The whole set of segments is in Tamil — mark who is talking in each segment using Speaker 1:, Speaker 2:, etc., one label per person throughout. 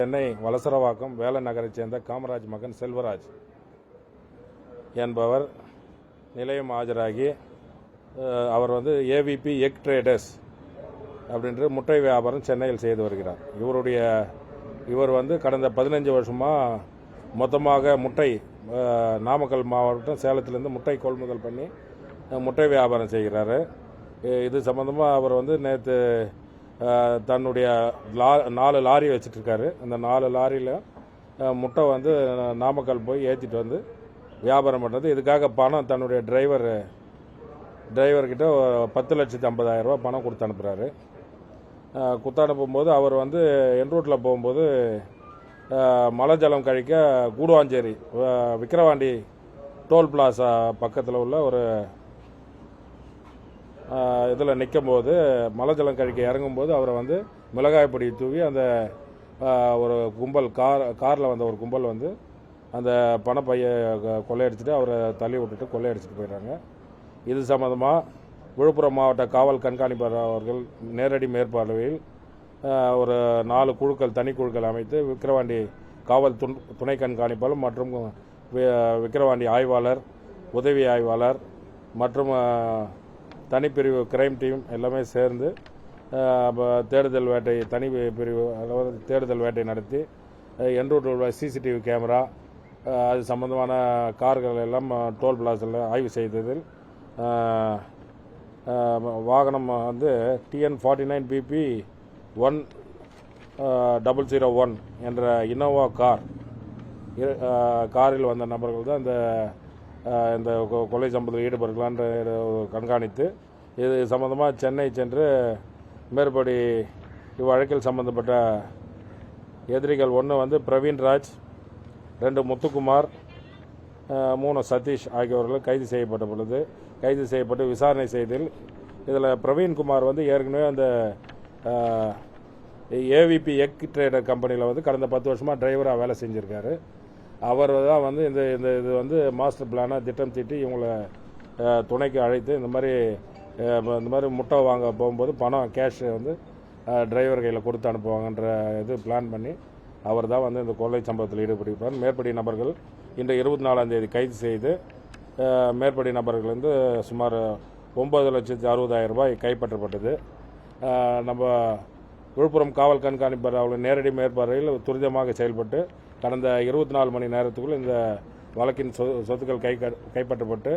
Speaker 1: சென்னை வலசரவாக்கம் வேலை நகரைச் சேர்ந்த காமராஜ் மகன் செல்வராஜ் என்பவர் நிலையம் ஆஜராகி அவர் ஏவிபி எக் ட்ரேடர்ஸ் அப்படின்ற முட்டை வியாபாரம் சென்னையில் செய்து வருகிறார். இவர் கடந்த 15 வருஷமாக மொத்தமாக முட்டை நாமக்கல் மாவட்டம் சேலத்திலிருந்து முட்டை கொள்முதல் பண்ணி முட்டை வியாபாரம் செய்கிறாரு. இது சம்பந்தமாக அவர் நேற்று தன்னுடைய 4 லாரி வச்சுட்ருக்காரு. அந்த 4 லாரியில் முட்டை நாமக்கல் போய் ஏற்றிட்டு வியாபாரம் பண்ணுறது. இதுக்காக பணம் தன்னுடைய டிரைவர்கிட்ட 10,50,000 ரூபா பணம் கொடுத்து அனுப்புகிறாரு. கொடுத்து அனுப்பும்போது அவர் என் ரூட்டில் போகும்போது மலை ஜலம் கழிக்க கூடுவாஞ்சேரி விக்கிரவாண்டி டோல் பிளாசா பக்கத்தில் உள்ள ஒரு இதில் நிற்கும்போது மலை ஜலம் கழிக்க இறங்கும்போது அவரை மிளகாய் பொடி தூவி அந்த ஒரு கும்பல் காரில் வந்த ஒரு கும்பல் அந்த பணப்பையை கொள்ளையடிச்சிட்டு அவரை தள்ளி விட்டுட்டு கொள்ளையடிச்சிட்டு போயிடுறாங்க. இது சம்பந்தமாக விழுப்புரம் மாவட்ட காவல் கண்காணிப்பாளர் அவர்கள் நேரடி மேற்பார்வையில் ஒரு 4 குழுக்கள் தனி குழுக்கள் அமைத்து விக்கிரவாண்டி காவல் துணை கண்காணிப்பாளர் மற்றும் விக்கிரவாண்டி ஆய்வாளர், உதவி ஆய்வாளர் மற்றும் தனிப்பிரிவு கிரைம் டீம் எல்லாமே சேர்ந்து தேடுதல் வேட்டை தனி பிரிவு தேடுதல் வேட்டை நடத்தி என்ரூட்டில் உள்ள சிசிடிவி கேமரா அது சம்பந்தமான கார்கள் எல்லாம் டோல் பிளாஸில் ஆய்வு செய்ததில் வாகனம் TN 49 BP 1001 என்ற இனோவா காரில் வந்த நபர்கள் தான் இந்த கொலை சம்பவத்தில் ஈடுபடுகலான்ற கண்காணித்து இது சம்பந்தமாக சென்னை சென்று மேற்படி இவ்வழக்கில் சம்பந்தப்பட்ட எதிரிகள் 1 பிரவீன்ராஜ், 2 முத்துக்குமார், 3 சதீஷ் ஆகியோர்கள் கைது செய்யப்பட்டு விசாரணை செய்ததில் இதில் பிரவீன்குமார் ஏற்கனவே அந்த ஏவிபி எக் ட்ரேடர் கம்பெனியில் கடந்த 10 வருஷமாக டிரைவராக வேலை செஞ்சுருக்காரு. அவர் தான் இது மாஸ்டர் பிளானாக திட்டம் தீட்டி இவங்களை துணைக்கு அழைத்து இந்த மாதிரி முட்டை வாங்க போகும்போது பணம் கேஷ் டிரைவர் கையில் கொடுத்து அனுப்புவாங்கன்ற இது பிளான் பண்ணி அவர் தான் இந்த கொள்ளை சம்பவத்தில் ஈடுபட்டிருப்பார். மேற்படி நபர்கள் இன்று 24ஆம் தேதி கைது செய்து மேற்படி நபர்கள் சுமார் 9,60,000 ரூபாய் கைப்பற்றப்பட்டது. நம்ம விழுப்புரம் காவல் கண்காணிப்பாளர் அவர்கள் நேரடி மேற்பார்வையில் துரிதமாக செயல்பட்டு கடந்த 24 மணி நேரத்துக்குள் இந்த வழக்கின் சொத்துக்கள் கைப்பற்றப்பட்டு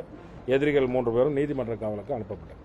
Speaker 1: எதிரிகள் 3 பேரும் நீதிமன்ற காவலுக்கு அனுப்பப்பட்டது.